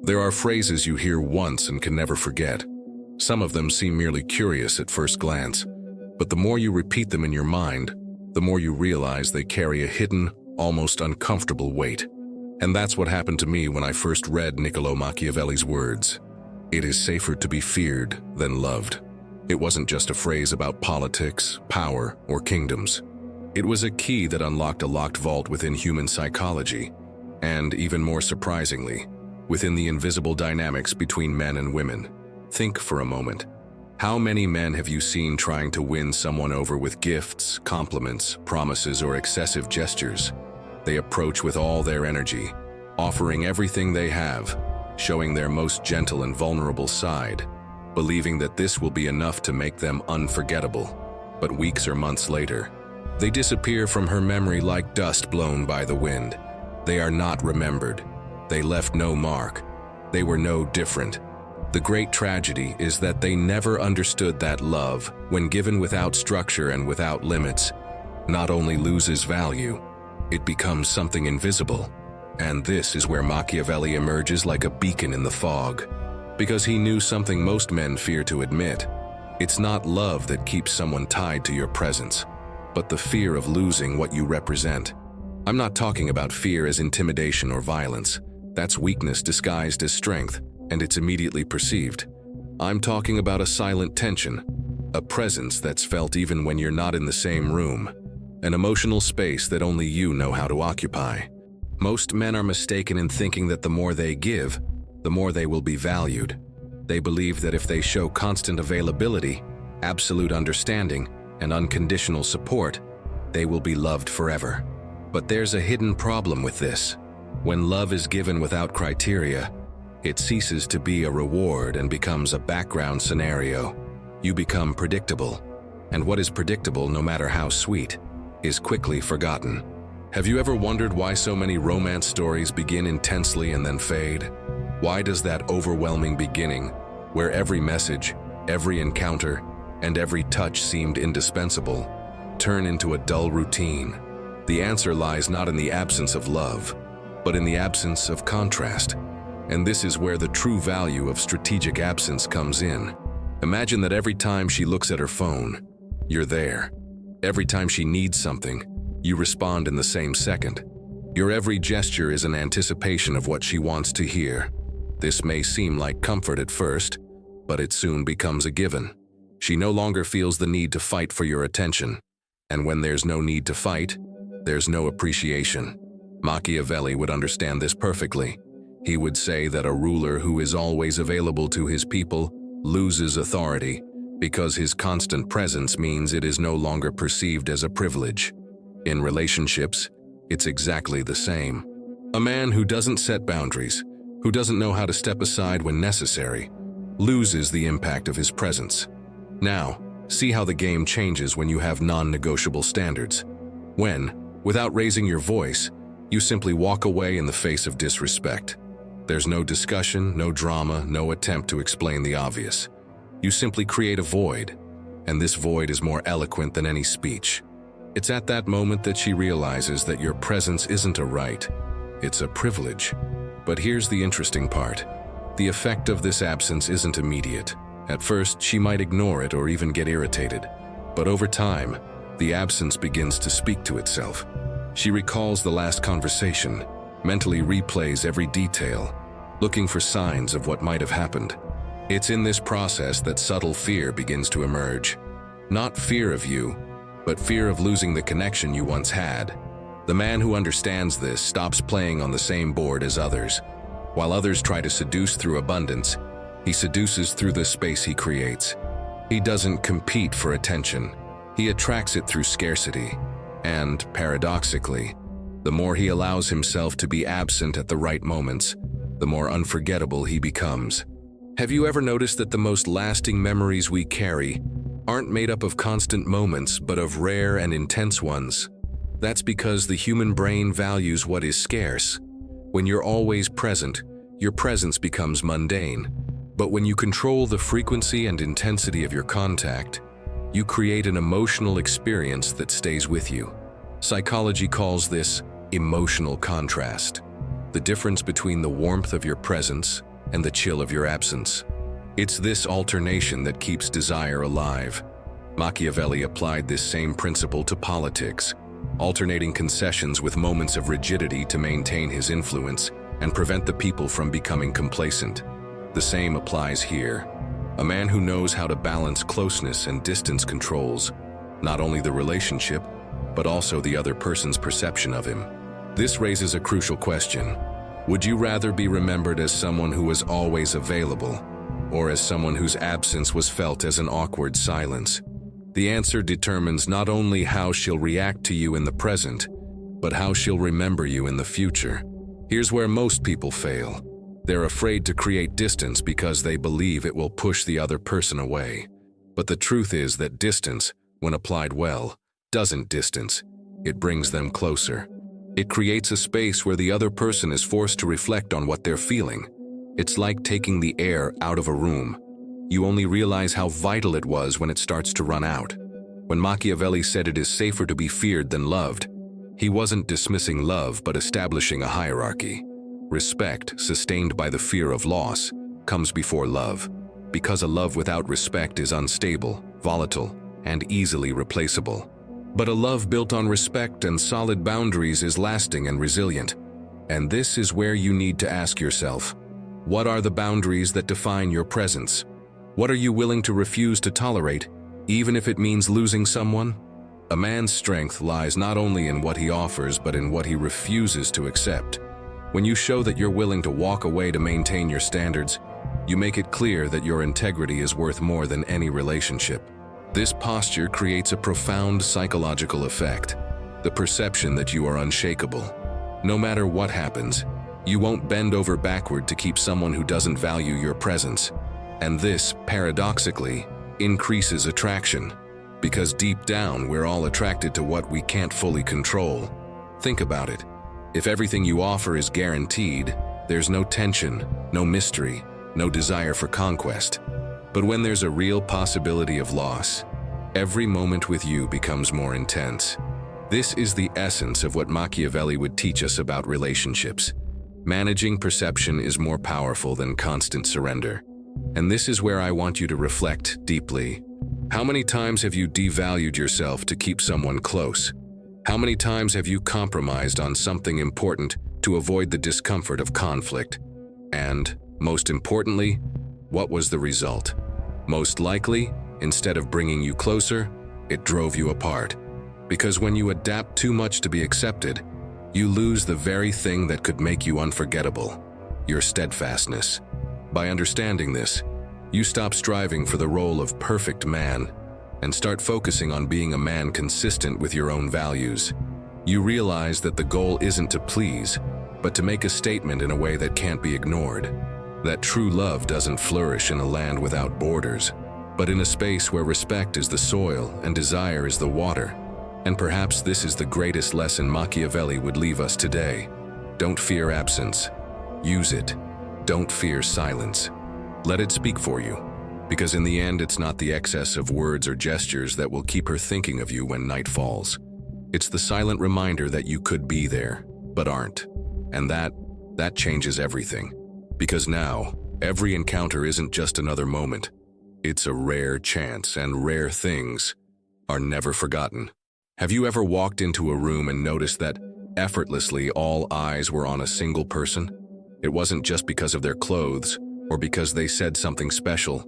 There are phrases you hear once and can never forget. Some of them seem merely curious at first glance, but the more you repeat them in your mind, the more you realize they carry a hidden, almost uncomfortable weight. And that's what happened to me when I first read Niccolo Machiavelli's words. It is safer to be feared than loved. It wasn't just a phrase about politics, power, or kingdoms. It was a key that unlocked a locked vault within human psychology, and even more surprisingly, within the invisible dynamics between men and women. Think for a moment. How many men have you seen trying to win someone over with gifts, compliments, promises, or excessive gestures? They approach with all their energy, offering everything they have, showing their most gentle and vulnerable side, believing that this will be enough to make them unforgettable. But weeks or months later, they disappear from her memory like dust blown by the wind. They are not remembered. They left no mark. They were no different. The great tragedy is that they never understood that love, when given without structure and without limits, not only loses value, it becomes something invisible. And this is where Machiavelli emerges like a beacon in the fog, because he knew something most men fear to admit. It's not love that keeps someone tied to your presence, but the fear of losing what you represent. I'm not talking about fear as intimidation or violence. That's weakness disguised as strength, and it's immediately perceived. I'm talking about a silent tension, a presence that's felt even when you're not in the same room, an emotional space that only you know how to occupy. Most men are mistaken in thinking that the more they give, the more they will be valued. They believe that if they show constant availability, absolute understanding, and unconditional support, they will be loved forever. But there's a hidden problem with this. When love is given without criteria, it ceases to be a reward and becomes a background scenario. You become predictable, and what is predictable, no matter how sweet, is quickly forgotten. Have you ever wondered why so many romance stories begin intensely and then fade? Why does that overwhelming beginning, where every message, every encounter, and every touch seemed indispensable, turn into a dull routine? The answer lies not in the absence of love, but in the absence of contrast. And this is where the true value of strategic absence comes in. Imagine that every time she looks at her phone, you're there. Every time she needs something, you respond in the same second. Your every gesture is an anticipation of what she wants to hear. This may seem like comfort at first, but it soon becomes a given. She no longer feels the need to fight for your attention. And when there's no need to fight, there's no appreciation. Machiavelli would understand this perfectly. He would say that a ruler who is always available to his people loses authority because his constant presence means it is no longer perceived as a privilege. In relationships, it's exactly the same. A man who doesn't set boundaries, who doesn't know how to step aside when necessary, loses the impact of his presence. Now, see how the game changes when you have non-negotiable standards. When, without raising your voice, you simply walk away in the face of disrespect. There's no discussion, no drama, no attempt to explain the obvious. You simply create a void, and this void is more eloquent than any speech. It's at that moment that she realizes that your presence isn't a right, it's a privilege. But here's the interesting part. The effect of this absence isn't immediate. At first, she might ignore it or even get irritated. But over time, the absence begins to speak to itself. She recalls the last conversation, mentally replays every detail, looking for signs of what might have happened. It's in this process that subtle fear begins to emerge. Not fear of you, but fear of losing the connection you once had. The man who understands this stops playing on the same board as others. While others try to seduce through abundance, he seduces through the space he creates. He doesn't compete for attention. He attracts it through scarcity. And, paradoxically, the more he allows himself to be absent at the right moments, the more unforgettable he becomes. Have you ever noticed that the most lasting memories we carry aren't made up of constant moments, but of rare and intense ones? That's because the human brain values what is scarce. When you're always present, your presence becomes mundane. But when you control the frequency and intensity of your contact, you create an emotional experience that stays with you. Psychology calls this emotional contrast. The difference between the warmth of your presence and the chill of your absence. It's this alternation that keeps desire alive. Machiavelli applied this same principle to politics, alternating concessions with moments of rigidity to maintain his influence and prevent the people from becoming complacent. The same applies here. A man who knows how to balance closeness and distance controls not only the relationship, but also the other person's perception of him. This raises a crucial question. Would you rather be remembered as someone who was always available, or as someone whose absence was felt as an awkward silence? The answer determines not only how she'll react to you in the present, but how she'll remember you in the future. Here's where most people fail. They're afraid to create distance because they believe it will push the other person away. But the truth is that distance, when applied well, doesn't distance. It brings them closer. It creates a space where the other person is forced to reflect on what they're feeling. It's like taking the air out of a room. You only realize how vital it was when it starts to run out. When Machiavelli said it is safer to be feared than loved, he wasn't dismissing love but establishing a hierarchy. Respect, sustained by the fear of loss, comes before love, because a love without respect is unstable, volatile, and easily replaceable. But a love built on respect and solid boundaries is lasting and resilient. And this is where you need to ask yourself, what are the boundaries that define your presence? What are you willing to refuse to tolerate, even if it means losing someone? A man's strength lies not only in what he offers, but in what he refuses to accept. When you show that you're willing to walk away to maintain your standards, you make it clear that your integrity is worth more than any relationship. This posture creates a profound psychological effect, the perception that you are unshakable. No matter what happens, you won't bend over backward to keep someone who doesn't value your presence. And this, paradoxically, increases attraction, because deep down we're all attracted to what we can't fully control. Think about it. If everything you offer is guaranteed, there's no tension, no mystery, no desire for conquest. But when there's a real possibility of loss, every moment with you becomes more intense. This is the essence of what Machiavelli would teach us about relationships. Managing perception is more powerful than constant surrender. And this is where I want you to reflect deeply. How many times have you devalued yourself to keep someone close? How many times have you compromised on something important to avoid the discomfort of conflict? And, most importantly, what was the result? Most likely, instead of bringing you closer, it drove you apart. Because when you adapt too much to be accepted, you lose the very thing that could make you unforgettable, your steadfastness. By understanding this, you stop striving for the role of perfect man and start focusing on being a man consistent with your own values. You realize that the goal isn't to please, but to make a statement in a way that can't be ignored. That true love doesn't flourish in a land without borders, but in a space where respect is the soil and desire is the water. And perhaps this is the greatest lesson Machiavelli would leave us today. Don't fear absence. Use it. Don't fear silence. Let it speak for you, because in the end it's not the excess of words or gestures that will keep her thinking of you when night falls. It's the silent reminder that you could be there, but aren't. And that changes everything. Because now, every encounter isn't just another moment. It's a rare chance, and rare things are never forgotten. Have you ever walked into a room and noticed that effortlessly all eyes were on a single person? It wasn't just because of their clothes or because they said something special.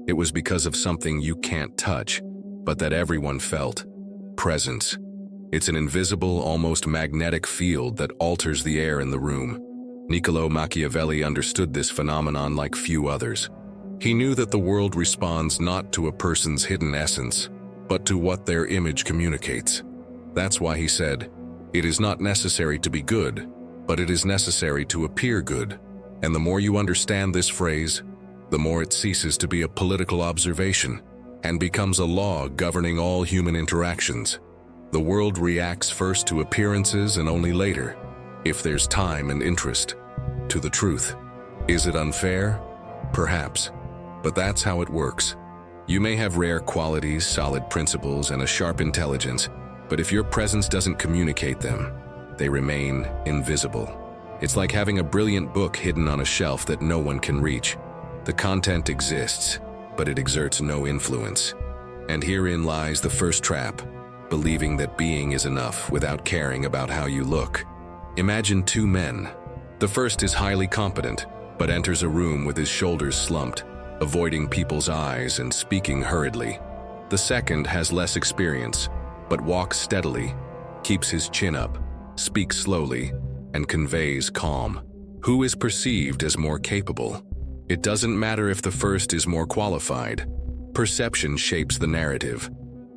It was because of something you can't touch, but that everyone felt: presence. It's an invisible, almost magnetic field that alters the air in the room. Niccolo Machiavelli understood this phenomenon like few others. He knew that the world responds not to a person's hidden essence, but to what their image communicates. That's why he said, "It is not necessary to be good, but it is necessary to appear good." And the more you understand this phrase, the more it ceases to be a political observation and becomes a law governing all human interactions. The world reacts first to appearances and only later, if there's time and interest, to the truth. Is it unfair? Perhaps. But that's how it works. You may have rare qualities, solid principles, and a sharp intelligence, but if your presence doesn't communicate them, they remain invisible. It's like having a brilliant book hidden on a shelf that no one can reach. The content exists, but it exerts no influence. And herein lies the first trap, believing that being is enough without caring about how you look. Imagine two men. The first is highly competent, but enters a room with his shoulders slumped, avoiding people's eyes and speaking hurriedly. The second has less experience, but walks steadily, keeps his chin up, speaks slowly, and conveys calm. Who is perceived as more capable? It doesn't matter if the first is more qualified. Perception shapes the narrative,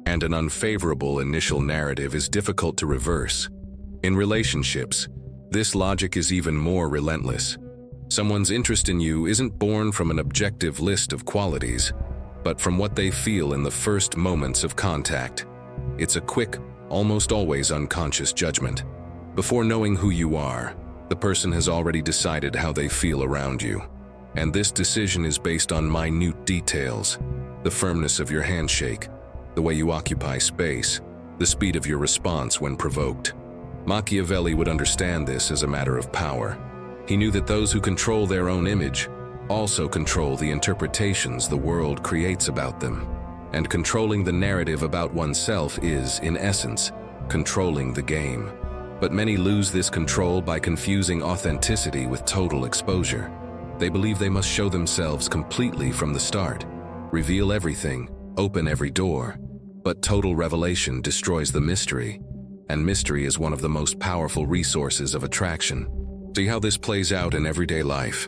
and an unfavorable initial narrative is difficult to reverse. In relationships, this logic is even more relentless. Someone's interest in you isn't born from an objective list of qualities, but from what they feel in the first moments of contact. It's a quick, almost always unconscious judgment. Before knowing who you are, the person has already decided how they feel around you. And this decision is based on minute details: the firmness of your handshake, the way you occupy space, the speed of your response when provoked. Machiavelli would understand this as a matter of power. He knew that those who control their own image also control the interpretations the world creates about them. And controlling the narrative about oneself is, in essence, controlling the game. But many lose this control by confusing authenticity with total exposure. They believe they must show themselves completely from the start, reveal everything, open every door. But total revelation destroys the mystery, and mystery is one of the most powerful resources of attraction. See how this plays out in everyday life.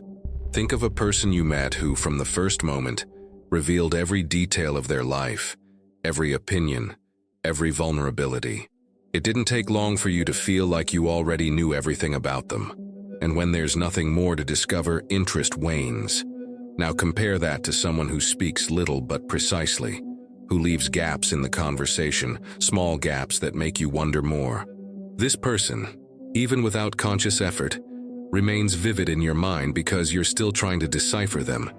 Think of a person you met who, from the first moment, revealed every detail of their life, every opinion, every vulnerability. It didn't take long for you to feel like you already knew everything about them. And when there's nothing more to discover, interest wanes. Now compare that to someone who speaks little but precisely, who leaves gaps in the conversation, small gaps that make you wonder more. This person, even without conscious effort, remains vivid in your mind because you're still trying to decipher them.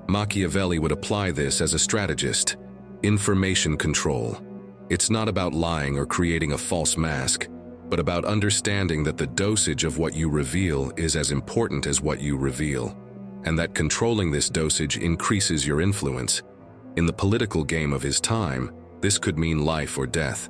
Machiavelli would apply this as a strategist. Information control. It's not about lying or creating a false mask, but about understanding that the dosage of what you reveal is as important as what you reveal, and that controlling this dosage increases your influence. In the political game of his time, this could mean life or death.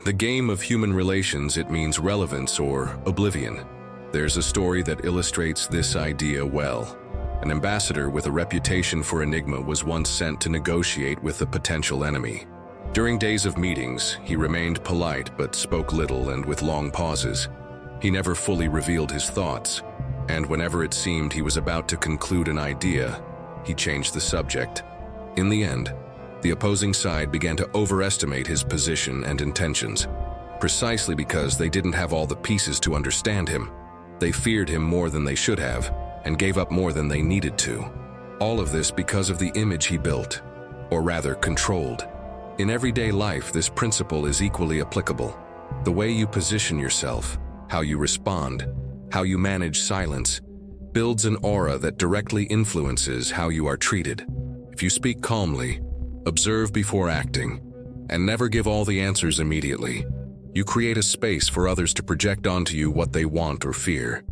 The game of human relations, it means relevance or oblivion. There's a story that illustrates this idea well. An ambassador with a reputation for enigma was once sent to negotiate with a potential enemy. During days of meetings, he remained polite but spoke little and with long pauses. He never fully revealed his thoughts, and whenever it seemed he was about to conclude an idea, he changed the subject. In the end, the opposing side began to overestimate his position and intentions, precisely because they didn't have all the pieces to understand him. They feared him more than they should have, and gave up more than they needed to. All of this because of the image he built, or rather controlled. In everyday life, this principle is equally applicable. The way you position yourself, how you respond, how you manage silence, builds an aura that directly influences how you are treated. If you speak calmly, observe before acting, and never give all the answers immediately, you create a space for others to project onto you what they want or fear.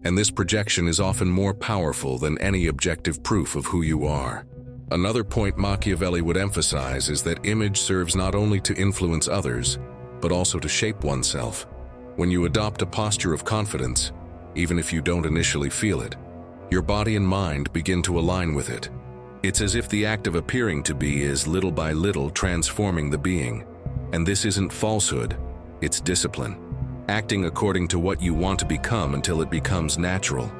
And this projection is often more powerful than any objective proof of who you are. Another point Machiavelli would emphasize is that image serves not only to influence others, but also to shape oneself. When you adopt a posture of confidence, even if you don't initially feel it, your body and mind begin to align with it. It's as if the act of appearing to be is little by little transforming the being. And this isn't falsehood, it's discipline. Acting according to what you want to become until it becomes natural.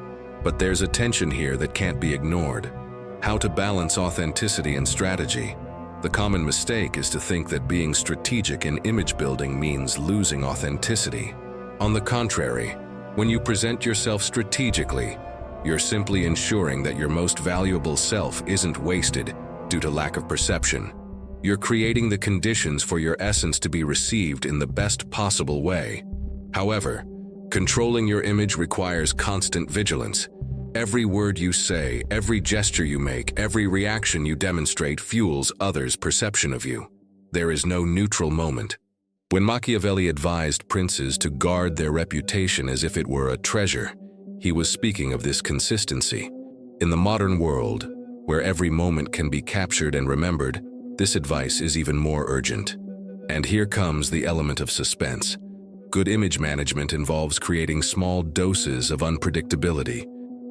But there's a tension here that can't be ignored. How to balance authenticity and strategy. The common mistake is to think that being strategic in image building means losing authenticity. On the contrary, when you present yourself strategically, you're simply ensuring that your most valuable self isn't wasted due to lack of perception. You're creating the conditions for your essence to be received in the best possible way. However, controlling your image requires constant vigilance. Every word you say, every gesture you make, every reaction you demonstrate fuels others' perception of you. There is no neutral moment. When Machiavelli advised princes to guard their reputation as if it were a treasure, He was speaking of this consistency. In the modern world, where every moment can be captured and remembered, this advice is even more urgent. And here comes the element of suspense. Good image management involves creating small doses of unpredictability.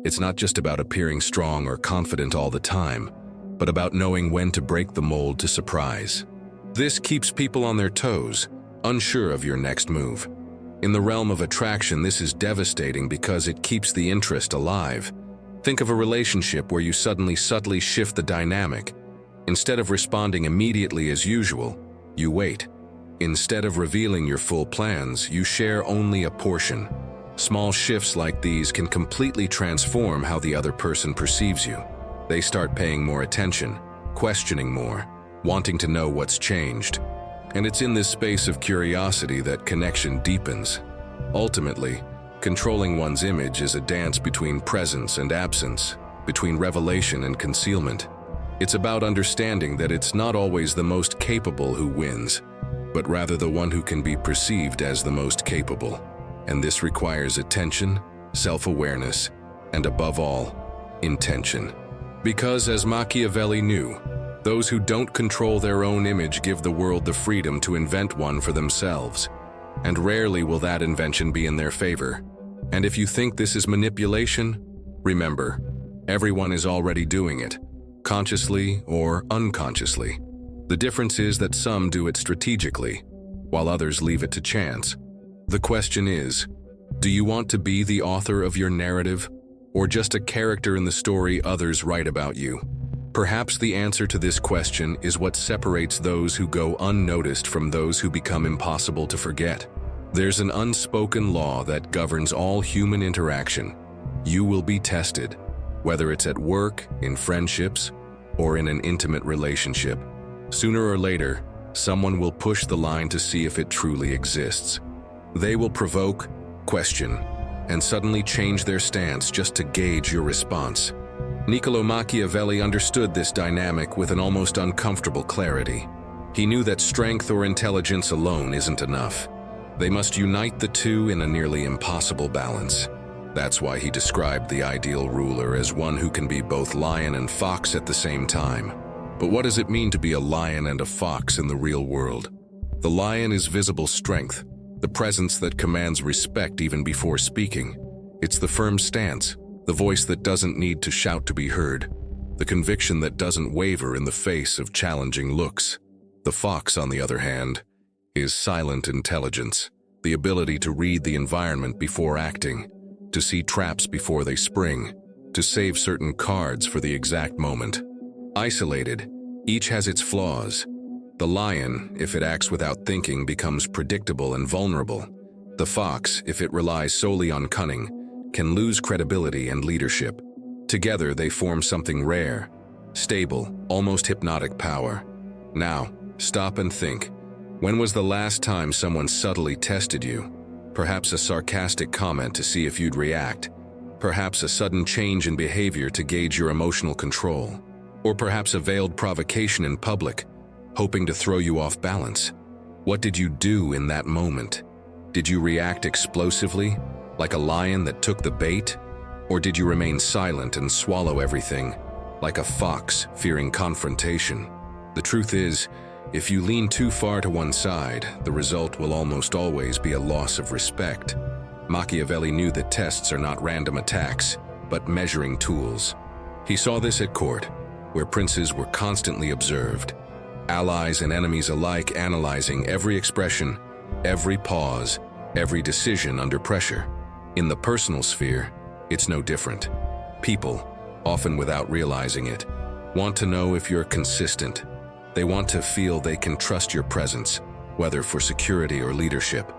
It's not just about appearing strong or confident all the time, but about knowing when to break the mold to surprise. This keeps people on their toes, unsure of your next move. In the realm of attraction, this is devastating because it keeps the interest alive. Think of a relationship where you suddenly subtly shift the dynamic. Instead of responding immediately as usual, you wait. Instead of revealing your full plans, you share only a portion. Small shifts like these can completely transform how the other person perceives you. They start paying more attention, questioning more, wanting to know what's changed. And it's in this space of curiosity that connection deepens. Ultimately, controlling one's image is a dance between presence and absence, between revelation and concealment. It's about understanding that it's not always the most capable who wins, but rather the one who can be perceived as the most capable. And this requires attention, self-awareness, and above all, intention. Because as Machiavelli knew, those who don't control their own image give the world the freedom to invent one for themselves. And rarely will that invention be in their favor. And if you think this is manipulation, remember, everyone is already doing it, consciously or unconsciously. The difference is that some do it strategically, while others leave it to chance. The question is, do you want to be the author of your narrative, or just a character in the story others write about you? Perhaps the answer to this question is what separates those who go unnoticed from those who become impossible to forget. There's an unspoken law that governs all human interaction. You will be tested, whether it's at work, in friendships, or in an intimate relationship. Sooner or later, someone will push the line to see if it truly exists. They will provoke, question, and suddenly change their stance just to gauge your response. Niccolo Machiavelli understood this dynamic with an almost uncomfortable clarity. He knew that strength or intelligence alone isn't enough. They must unite the two in a nearly impossible balance. That's why he described the ideal ruler as one who can be both lion and fox at the same time. But what does it mean to be a lion and a fox in the real world? The lion is visible strength, the presence that commands respect even before speaking. It's the firm stance, the voice that doesn't need to shout to be heard, the conviction that doesn't waver in the face of challenging looks. The fox, on the other hand, is silent intelligence, the ability to read the environment before acting, to see traps before they spring, to save certain cards for the exact moment. Isolated, each has its flaws. The lion, if it acts without thinking, becomes predictable and vulnerable. The fox, if it relies solely on cunning, can lose credibility and leadership. Together, they form something rare, stable, almost hypnotic power. Now, stop and think. When was the last time someone subtly tested you? Perhaps a sarcastic comment to see if you'd react. Perhaps a sudden change in behavior to gauge your emotional control. Or perhaps a veiled provocation in public, hoping to throw you off balance. What did you do in that moment? Did you react explosively, like a lion that took the bait? Or did you remain silent and swallow everything, like a fox fearing confrontation? The truth is, if you lean too far to one side, the result will almost always be a loss of respect. Machiavelli knew that tests are not random attacks, but measuring tools. He saw this at court, where princes were constantly observed, allies and enemies alike analyzing every expression, every pause, every decision under pressure. In the personal sphere, it's no different. People, often without realizing it, want to know if you're consistent. They want to feel they can trust your presence, whether for security or leadership.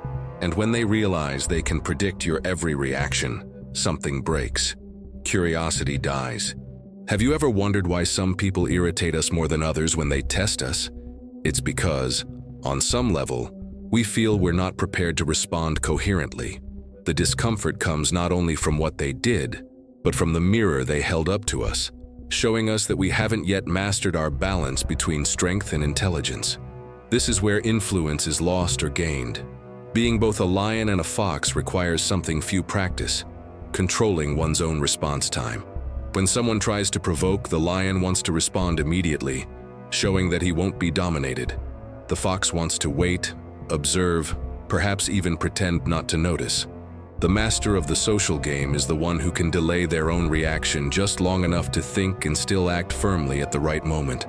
And when they realize they can predict your every reaction, something breaks. Curiosity dies. Have you ever wondered why some people irritate us more than others when they test us? It's because, on some level, we feel we're not prepared to respond coherently. The discomfort comes not only from what they did, but from the mirror they held up to us, showing us that we haven't yet mastered our balance between strength and intelligence. This is where influence is lost or gained. Being both a lion and a fox requires something few practice: controlling one's own response time. When someone tries to provoke, the lion wants to respond immediately, showing that he won't be dominated. The fox wants to wait, observe, perhaps even pretend not to notice. The master of the social game is the one who can delay their own reaction just long enough to think and still act firmly at the right moment.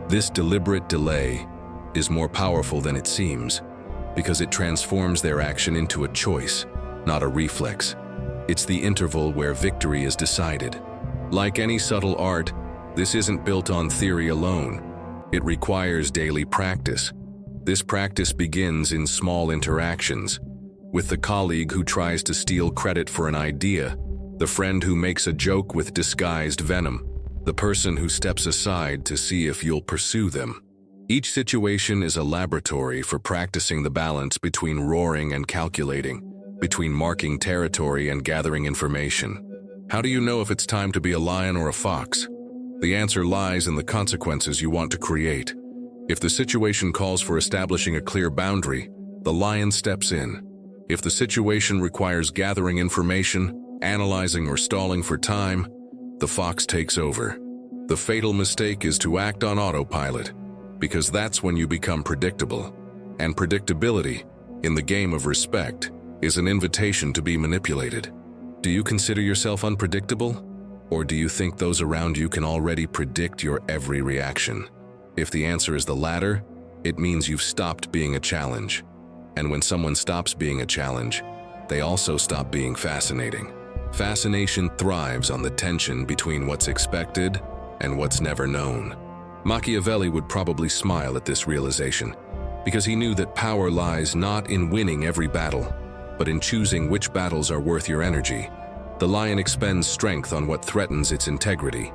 This deliberate delay is more powerful than it seems, because it transforms their action into a choice, not a reflex. It's the interval where victory is decided. Like any subtle art, this isn't built on theory alone. It requires daily practice. This practice begins in small interactions, with the colleague who tries to steal credit for an idea, the friend who makes a joke with disguised venom, the person who steps aside to see if you'll pursue them. Each situation is a laboratory for practicing the balance between roaring and calculating, between marking territory and gathering information. How do you know if it's time to be a lion or a fox? The answer lies in the consequences you want to create. If the situation calls for establishing a clear boundary, the lion steps in. If the situation requires gathering information, analyzing or stalling for time, the fox takes over. The fatal mistake is to act on autopilot, because that's when you become predictable. And predictability, in the game of respect, is an invitation to be manipulated. Do you consider yourself unpredictable? Or do you think those around you can already predict your every reaction? If the answer is the latter, it means you've stopped being a challenge. And when someone stops being a challenge, they also stop being fascinating. Fascination thrives on the tension between what's expected and what's never known. Machiavelli would probably smile at this realization, because he knew that power lies not in winning every battle, but in choosing which battles are worth your energy. The lion expends strength on what threatens its integrity.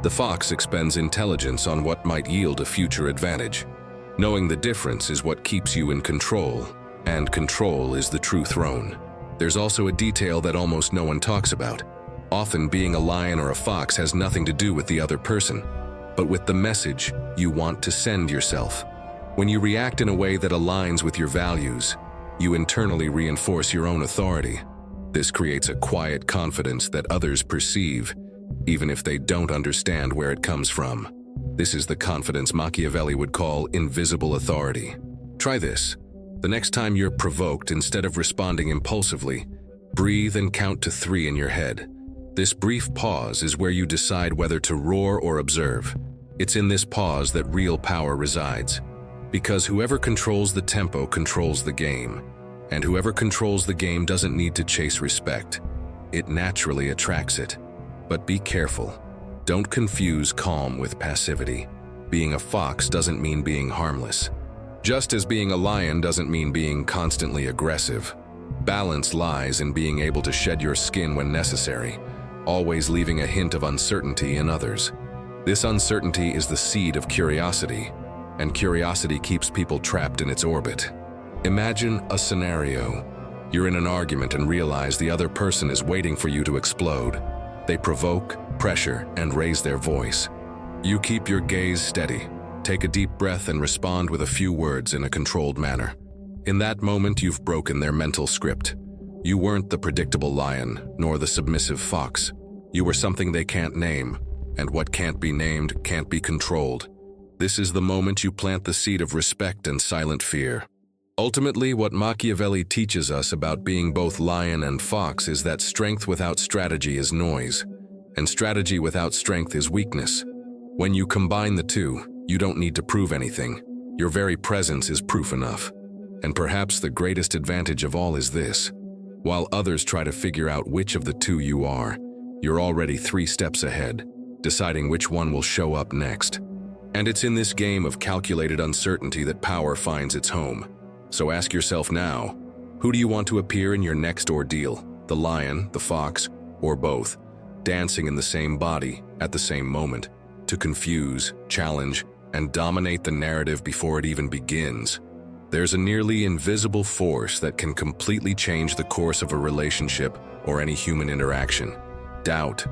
The fox expends intelligence on what might yield a future advantage. Knowing the difference is what keeps you in control, and control is the true throne. There's also a detail that almost no one talks about. Often being a lion or a fox has nothing to do with the other person, but with the message you want to send yourself. When you react in a way that aligns with your values, you internally reinforce your own authority. This creates a quiet confidence that others perceive, even if they don't understand where it comes from. This is the confidence Machiavelli would call invisible authority. Try this. The next time you're provoked, instead of responding impulsively, breathe and count to 3 in your head. This brief pause is where you decide whether to roar or observe. It's in this pause that real power resides. Because whoever controls the tempo controls the game, and whoever controls the game doesn't need to chase respect. It naturally attracts it. But be careful. Don't confuse calm with passivity. Being a fox doesn't mean being harmless. Just as being a lion doesn't mean being constantly aggressive. Balance lies in being able to shed your skin when necessary, always leaving a hint of uncertainty in others. This uncertainty is the seed of curiosity, and curiosity keeps people trapped in its orbit. Imagine a scenario. You're in an argument and realize the other person is waiting for you to explode. They provoke, pressure, and raise their voice. You keep your gaze steady. Take a deep breath and respond with a few words in a controlled manner. In that moment, you've broken their mental script. You weren't the predictable lion, nor the submissive fox. You were something they can't name, and what can't be named can't be controlled. This is the moment you plant the seed of respect and silent fear. Ultimately, what Machiavelli teaches us about being both lion and fox is that strength without strategy is noise, and strategy without strength is weakness. When you combine the two, you don't need to prove anything. Your very presence is proof enough. And perhaps the greatest advantage of all is this. While others try to figure out which of the two you are, you're already 3 steps ahead, deciding which one will show up next. And it's in this game of calculated uncertainty that power finds its home. So ask yourself now, who do you want to appear in your next ordeal? The lion, the fox, or both, dancing in the same body at the same moment, to confuse, challenge, and dominate the narrative before it even begins. There's a nearly invisible force that can completely change the course of a relationship or any human interaction. Doubt.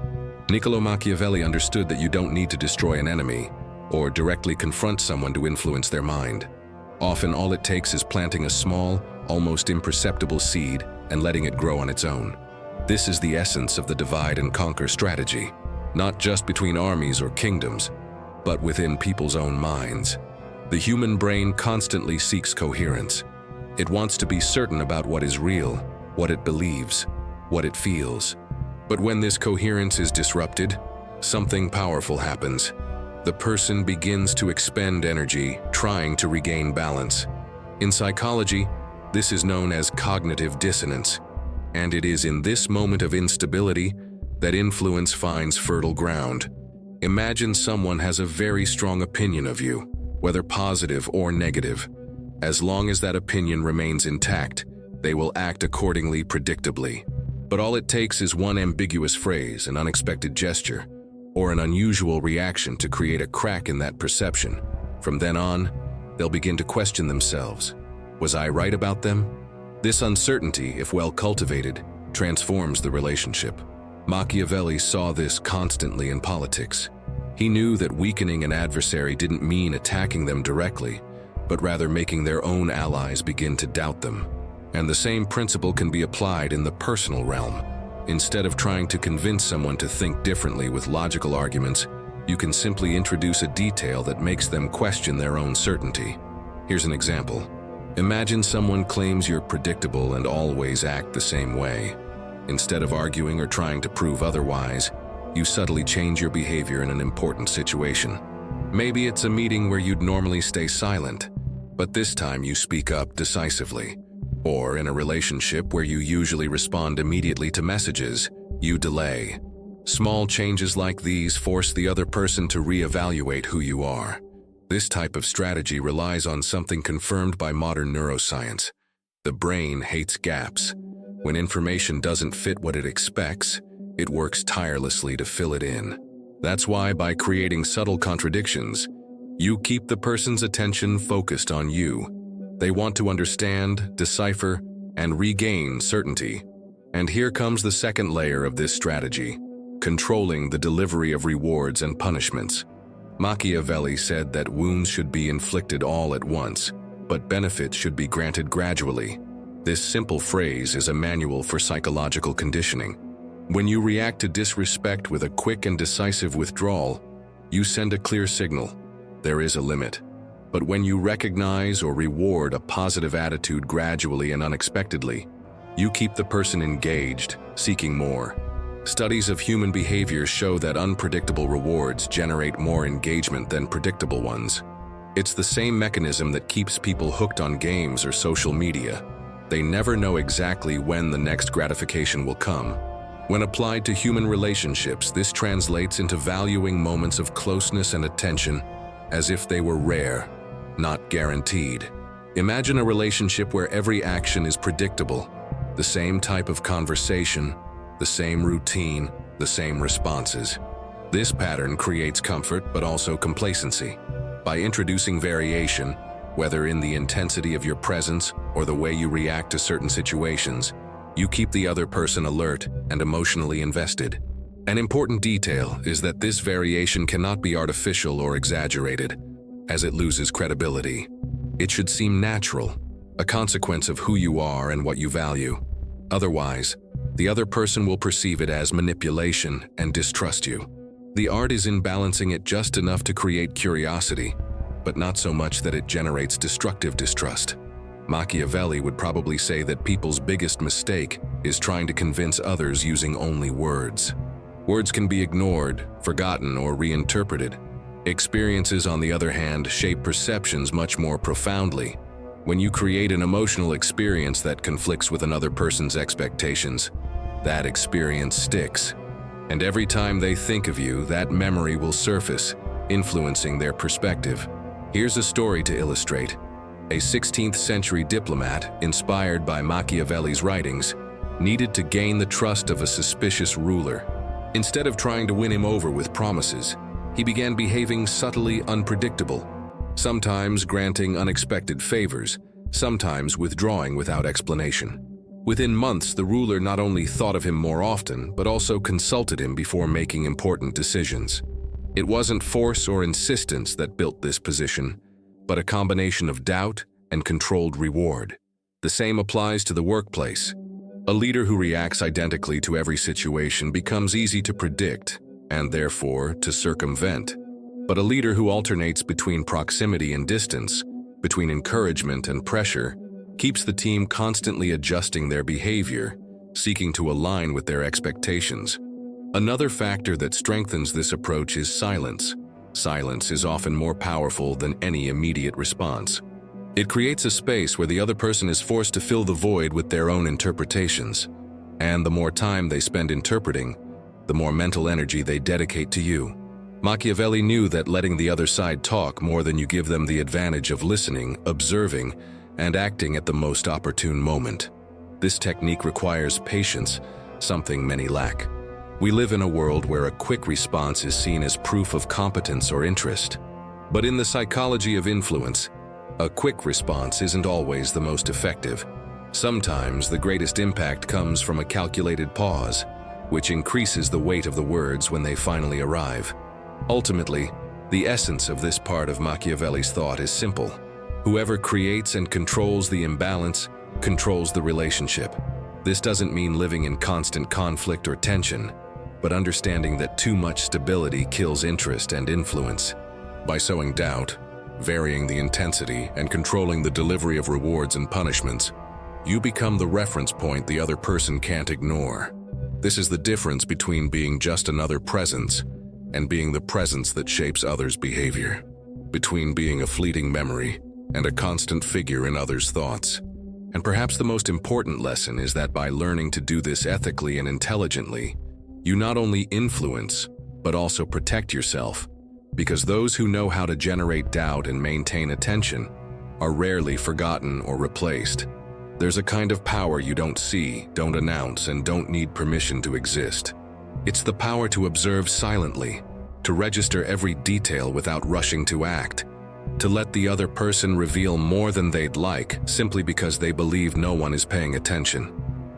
Niccolo Machiavelli understood that you don't need to destroy an enemy or directly confront someone to influence their mind. Often all it takes is planting a small, almost imperceptible seed and letting it grow on its own. This is the essence of the divide and conquer strategy, not just between armies or kingdoms, but within people's own minds. The human brain constantly seeks coherence. It wants to be certain about what is real, what it believes, what it feels. But when this coherence is disrupted, something powerful happens. The person begins to expend energy, trying to regain balance. In psychology, this is known as cognitive dissonance, and it is in this moment of instability that influence finds fertile ground. Imagine someone has a very strong opinion of you, whether positive or negative. As long as that opinion remains intact, they will act accordingly predictably. But all it takes is one ambiguous phrase, an unexpected gesture, or an unusual reaction to create a crack in that perception. From then on, they'll begin to question themselves. Was I right about them? This uncertainty, if well cultivated, transforms the relationship. Machiavelli saw this constantly in politics. He knew that weakening an adversary didn't mean attacking them directly, but rather making their own allies begin to doubt them. And the same principle can be applied in the personal realm. Instead of trying to convince someone to think differently with logical arguments, you can simply introduce a detail that makes them question their own certainty. Here's an example. Imagine someone claims you're predictable and always act the same way. Instead of arguing or trying to prove otherwise, you subtly change your behavior in an important situation. Maybe it's a meeting where you'd normally stay silent, but this time you speak up decisively. Or in a relationship where you usually respond immediately to messages, you delay. Small changes like these force the other person to reevaluate who you are. This type of strategy relies on something confirmed by modern neuroscience. The brain hates gaps. When information doesn't fit what it expects, it works tirelessly to fill it in. That's why by creating subtle contradictions, you keep the person's attention focused on you. They want to understand, decipher, and regain certainty. And here comes the second layer of this strategy, controlling the delivery of rewards and punishments. Machiavelli said that wounds should be inflicted all at once, but benefits should be granted gradually. This simple phrase is a manual for psychological conditioning. When you react to disrespect with a quick and decisive withdrawal, you send a clear signal. There is a limit. But when you recognize or reward a positive attitude gradually and unexpectedly, you keep the person engaged, seeking more. Studies of human behavior show that unpredictable rewards generate more engagement than predictable ones. It's the same mechanism that keeps people hooked on games or social media. They never know exactly when the next gratification will come. When applied to human relationships, this translates into valuing moments of closeness and attention as if they were rare, not guaranteed. Imagine a relationship where every action is predictable, the same type of conversation, the same routine, the same responses. This pattern creates comfort but also complacency. By introducing variation, whether in the intensity of your presence or the way you react to certain situations, you keep the other person alert and emotionally invested. An important detail is that this variation cannot be artificial or exaggerated, as it loses credibility. It should seem natural, a consequence of who you are and what you value. Otherwise, the other person will perceive it as manipulation and distrust you. The art is in balancing it just enough to create curiosity, but not so much that it generates destructive distrust. Machiavelli would probably say that people's biggest mistake is trying to convince others using only words. Words can be ignored, forgotten, or reinterpreted. Experiences, on the other hand, shape perceptions much more profoundly. When you create an emotional experience that conflicts with another person's expectations, that experience sticks. And every time they think of you, that memory will surface, influencing their perspective. Here's a story to illustrate. A 16th century diplomat, inspired by Machiavelli's writings, needed to gain the trust of a suspicious ruler. Instead of trying to win him over with promises, he began behaving subtly unpredictable, sometimes granting unexpected favors, sometimes withdrawing without explanation. Within months, the ruler not only thought of him more often, but also consulted him before making important decisions. It wasn't force or insistence that built this position, but a combination of doubt and controlled reward. The same applies to the workplace. A leader who reacts identically to every situation becomes easy to predict, and therefore to circumvent. But a leader who alternates between proximity and distance, between encouragement and pressure, keeps the team constantly adjusting their behavior, seeking to align with their expectations. Another factor that strengthens this approach is silence. Silence is often more powerful than any immediate response. It creates a space where the other person is forced to fill the void with their own interpretations. And the more time they spend interpreting, the more mental energy they dedicate to you. Machiavelli knew that letting the other side talk more than you give them the advantage of listening, observing, and acting at the most opportune moment. This technique requires patience, something many lack. We live in a world where a quick response is seen as proof of competence or interest. But in the psychology of influence, a quick response isn't always the most effective. Sometimes the greatest impact comes from a calculated pause, which increases the weight of the words when they finally arrive. Ultimately, the essence of this part of Machiavelli's thought is simple. Whoever creates and controls the imbalance controls the relationship. This doesn't mean living in constant conflict or tension, but understanding that too much stability kills interest and influence. By sowing doubt, varying the intensity, and controlling the delivery of rewards and punishments, you become the reference point the other person can't ignore. This is the difference between being just another presence and being the presence that shapes others' behavior, between being a fleeting memory and a constant figure in others' thoughts. And perhaps the most important lesson is that by learning to do this ethically and intelligently, you not only influence, but also protect yourself, because those who know how to generate doubt and maintain attention are rarely forgotten or replaced. There's a kind of power you don't see, don't announce, and don't need permission to exist. It's the power to observe silently, to register every detail without rushing to act, to let the other person reveal more than they'd like simply because they believe no one is paying attention.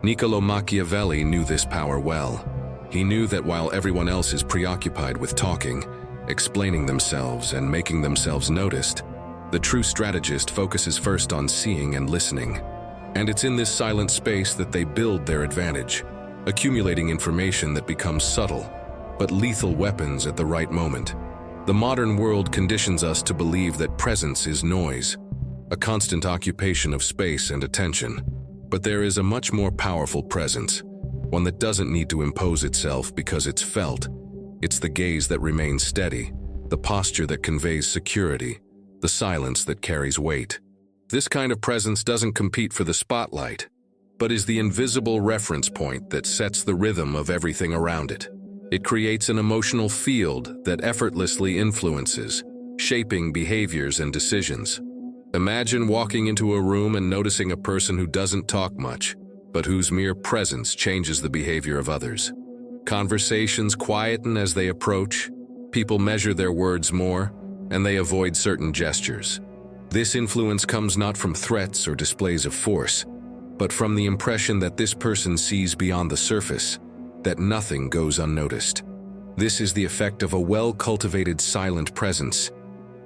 Niccolo Machiavelli knew this power well. He knew that while everyone else is preoccupied with talking, explaining themselves, and making themselves noticed, the true strategist focuses first on seeing and listening. And it's in this silent space that they build their advantage, accumulating information that becomes subtle, but lethal weapons at the right moment. The modern world conditions us to believe that presence is noise, a constant occupation of space and attention. But there is a much more powerful presence, one that doesn't need to impose itself because it's felt. It's the gaze that remains steady, the posture that conveys security, the silence that carries weight. This kind of presence doesn't compete for the spotlight, but is the invisible reference point that sets the rhythm of everything around it. It creates an emotional field that effortlessly influences, shaping behaviors and decisions. Imagine walking into a room and noticing a person who doesn't talk much, but whose mere presence changes the behavior of others. Conversations quieten as they approach, people measure their words more, and they avoid certain gestures. This influence comes not from threats or displays of force, but from the impression that this person sees beyond the surface, that nothing goes unnoticed. This is the effect of a well-cultivated silent presence,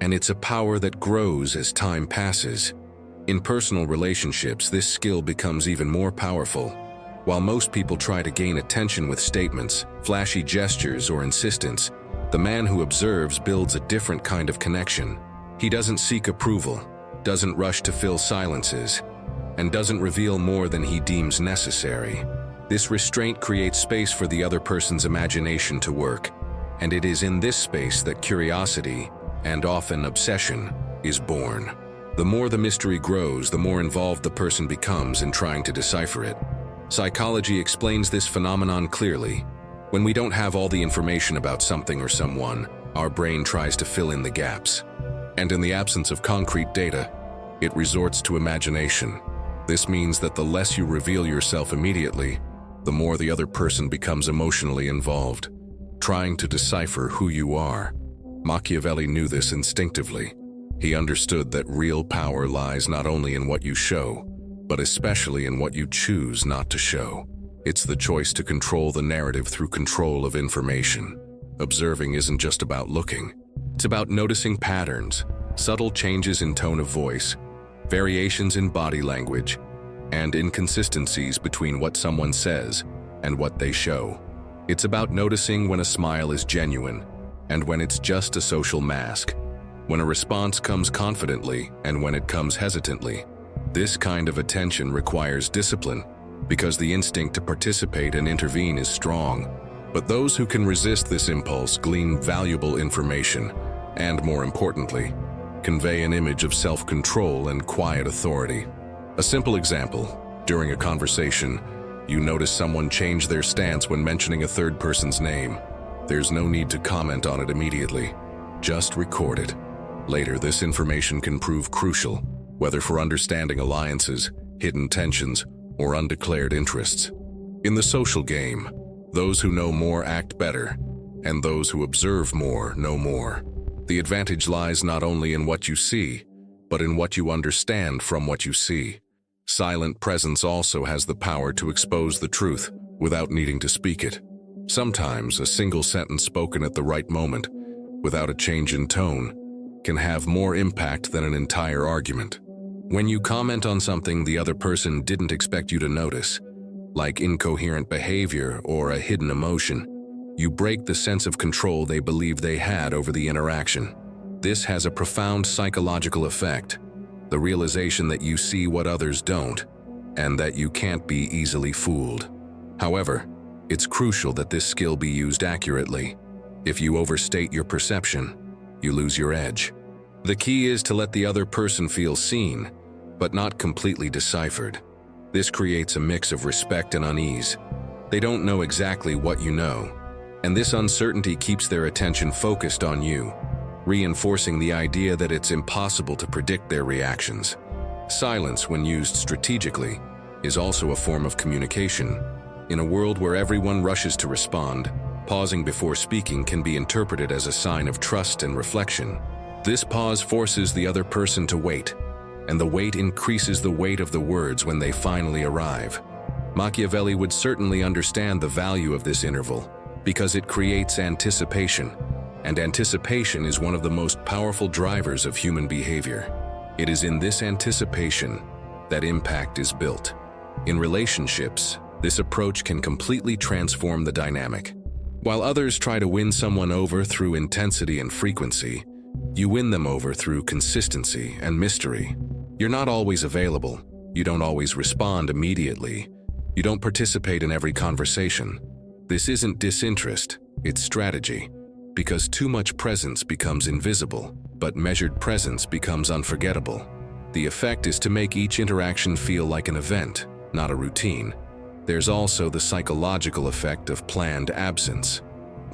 and it's a power that grows as time passes. In personal relationships, this skill becomes even more powerful. While most people try to gain attention with statements, flashy gestures, or insistence, the man who observes builds a different kind of connection. He doesn't seek approval, doesn't rush to fill silences, and doesn't reveal more than he deems necessary. This restraint creates space for the other person's imagination to work, and it is in this space that curiosity, and often obsession, is born. The more the mystery grows, the more involved the person becomes in trying to decipher it. Psychology explains this phenomenon clearly. When we don't have all the information about something or someone, our brain tries to fill in the gaps. And in the absence of concrete data, it resorts to imagination. This means that the less you reveal yourself immediately, the more the other person becomes emotionally involved, trying to decipher who you are. Machiavelli knew this instinctively. He understood that real power lies not only in what you show, but especially in what you choose not to show. It's the choice to control the narrative through control of information. Observing isn't just about looking. It's about noticing patterns, subtle changes in tone of voice, variations in body language, and inconsistencies between what someone says and what they show. It's about noticing when a smile is genuine and when it's just a social mask, when a response comes confidently and when it comes hesitantly. This kind of attention requires discipline because the instinct to participate and intervene is strong. But those who can resist this impulse glean valuable information and, more importantly, convey an image of self-control and quiet authority. A simple example: during a conversation, you notice someone change their stance when mentioning a third person's name. There's no need to comment on it immediately. Just record it. Later, this information can prove crucial, whether for understanding alliances, hidden tensions, or undeclared interests. In the social game, those who know more act better, and those who observe more know more. The advantage lies not only in what you see, but in what you understand from what you see. Silent presence also has the power to expose the truth without needing to speak it. Sometimes a single sentence spoken at the right moment, without a change in tone, can have more impact than an entire argument. When you comment on something the other person didn't expect you to notice, like incoherent behavior or a hidden emotion, you break the sense of control they believed they had over the interaction. This has a profound psychological effect: the realization that you see what others don't, and that you can't be easily fooled. However, it's crucial that this skill be used accurately. If you overstate your perception, you lose your edge. The key is to let the other person feel seen, but not completely deciphered. This creates a mix of respect and unease. They don't know exactly what you know, and this uncertainty keeps their attention focused on you, reinforcing the idea that it's impossible to predict their reactions. Silence, when used strategically, is also a form of communication. In a world where everyone rushes to respond, pausing before speaking can be interpreted as a sign of trust and reflection. This pause forces the other person to wait, and the wait increases the weight of the words when they finally arrive. Machiavelli would certainly understand the value of this interval, because it creates anticipation, and anticipation is one of the most powerful drivers of human behavior. It is in this anticipation that impact is built. In relationships, this approach can completely transform the dynamic. While others try to win someone over through intensity and frequency, you win them over through consistency and mystery. You're not always available. You don't always respond immediately. You don't participate in every conversation. This isn't disinterest, it's strategy. Because too much presence becomes invisible, but measured presence becomes unforgettable. The effect is to make each interaction feel like an event, not a routine. There's also the psychological effect of planned absence.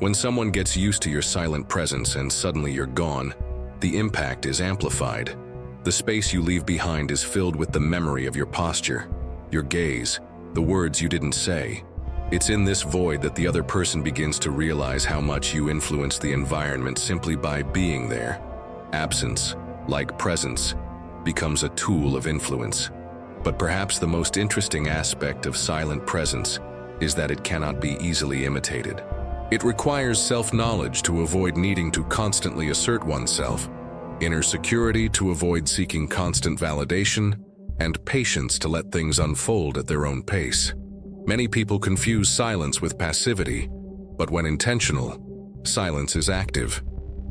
When someone gets used to your silent presence and suddenly you're gone, the impact is amplified. The space you leave behind is filled with the memory of your posture, your gaze, the words you didn't say. It's in this void that the other person begins to realize how much you influence the environment simply by being there. Absence, like presence, becomes a tool of influence. But perhaps the most interesting aspect of silent presence is that it cannot be easily imitated. It requires self-knowledge to avoid needing to constantly assert oneself, inner security to avoid seeking constant validation, and patience to let things unfold at their own pace. Many people confuse silence with passivity, but when intentional, silence is active.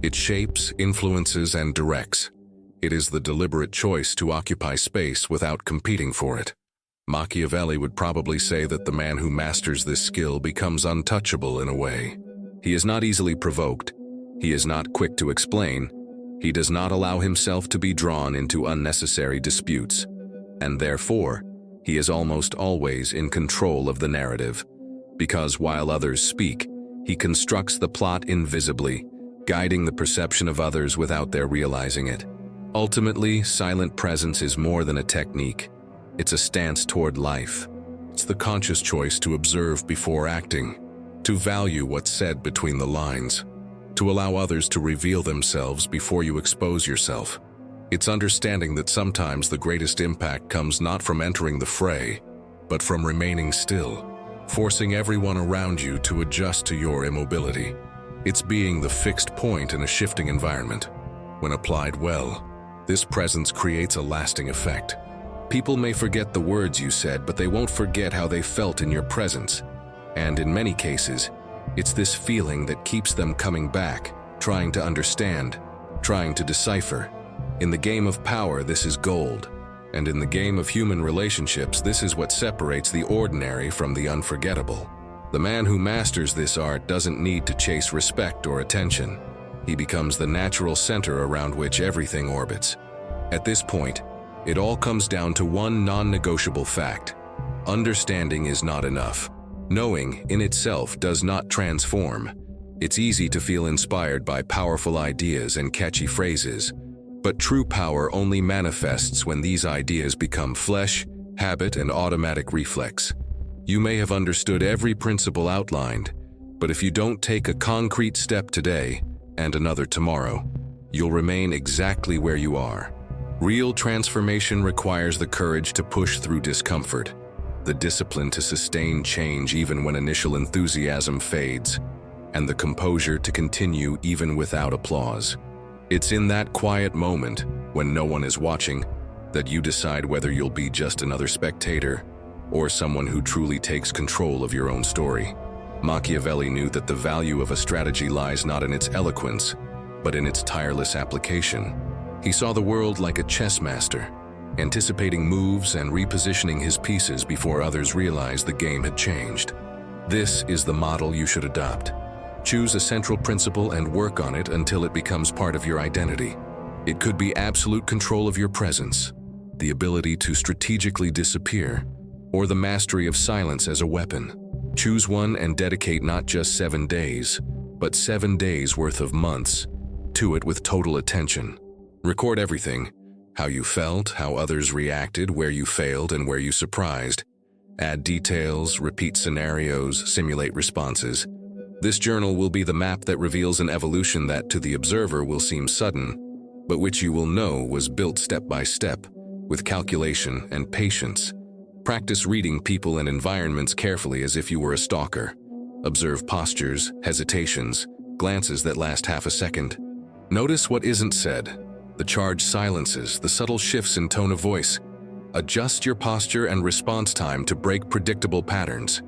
It shapes, influences, and directs. It is the deliberate choice to occupy space without competing for it. Machiavelli would probably say that the man who masters this skill becomes untouchable in a way. He is not easily provoked. He is not quick to explain. He does not allow himself to be drawn into unnecessary disputes. And therefore, he is almost always in control of the narrative, because while others speak, he constructs the plot invisibly, guiding the perception of others without their realizing it. Ultimately, silent presence is more than a technique. It's a stance toward life. It's the conscious choice to observe before acting, to value what's said between the lines, to allow others to reveal themselves before you expose yourself. It's understanding that sometimes the greatest impact comes not from entering the fray, but from remaining still, forcing everyone around you to adjust to your immobility. It's being the fixed point in a shifting environment. When applied well, this presence creates a lasting effect. People may forget the words you said, but they won't forget how they felt in your presence. And in many cases, it's this feeling that keeps them coming back, trying to understand, trying to decipher. In the game of power, this is gold. And in the game of human relationships, this is what separates the ordinary from the unforgettable. The man who masters this art doesn't need to chase respect or attention. He becomes the natural center around which everything orbits. At this point, it all comes down to one non-negotiable fact. Understanding is not enough. Knowing in itself does not transform. It's easy to feel inspired by powerful ideas and catchy phrases, but true power only manifests when these ideas become flesh, habit, and automatic reflex. You may have understood every principle outlined, but if you don't take a concrete step today and another tomorrow, you'll remain exactly where you are. Real transformation requires the courage to push through discomfort, the discipline to sustain change even when initial enthusiasm fades, and the composure to continue even without applause. It's in that quiet moment, when no one is watching, that you decide whether you'll be just another spectator or someone who truly takes control of your own story. Machiavelli knew that the value of a strategy lies not in its eloquence, but in its tireless application. He saw the world like a chess master, anticipating moves and repositioning his pieces before others realized the game had changed. This is the model you should adopt. Choose a central principle and work on it until it becomes part of your identity. It could be absolute control of your presence, the ability to strategically disappear, or the mastery of silence as a weapon. Choose one and dedicate not just 7 days, but 7 days worth of months to it with total attention. Record everything: how you felt, how others reacted, where you failed, and where you surprised. Add details, repeat scenarios, simulate responses. This journal will be the map that reveals an evolution that to the observer will seem sudden, but which you will know was built step by step, with calculation and patience. Practice reading people and environments carefully as if you were a stalker. Observe postures, hesitations, glances that last half a second. Notice what isn't said, the charged silences, the subtle shifts in tone of voice. Adjust your posture and response time to break predictable patterns.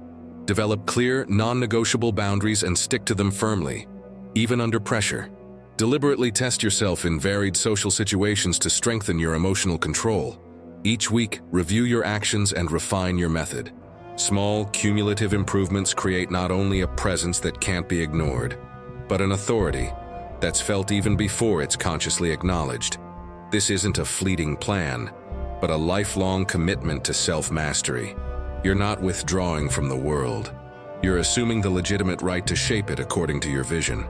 Develop clear, non-negotiable boundaries and stick to them firmly, even under pressure. Deliberately test yourself in varied social situations to strengthen your emotional control. Each week, review your actions and refine your method. Small, cumulative improvements create not only a presence that can't be ignored, but an authority that's felt even before it's consciously acknowledged. This isn't a fleeting plan, but a lifelong commitment to self-mastery. You're not withdrawing from the world. You're assuming the legitimate right to shape it according to your vision.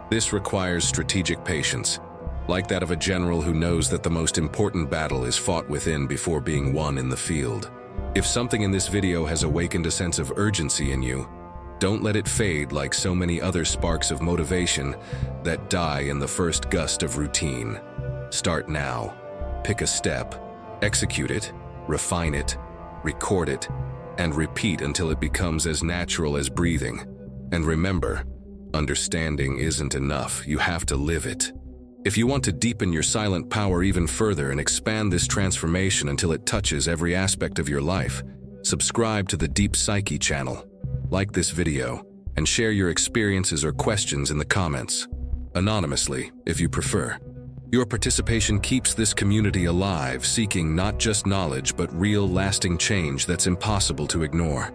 This requires strategic patience, like that of a general who knows that the most important battle is fought within before being won in the field. If something in this video has awakened a sense of urgency in you, don't let it fade like so many other sparks of motivation that die in the first gust of routine. Start now. Pick a step, execute it, refine it, record it, and repeat until it becomes as natural as breathing. And remember, understanding isn't enough, you have to live it. If you want to deepen your silent power even further and expand this transformation until it touches every aspect of your life, subscribe to the Deep Psyche channel, like this video, and share your experiences or questions in the comments, anonymously if you prefer. Your participation keeps this community alive, seeking not just knowledge but real lasting change that's impossible to ignore.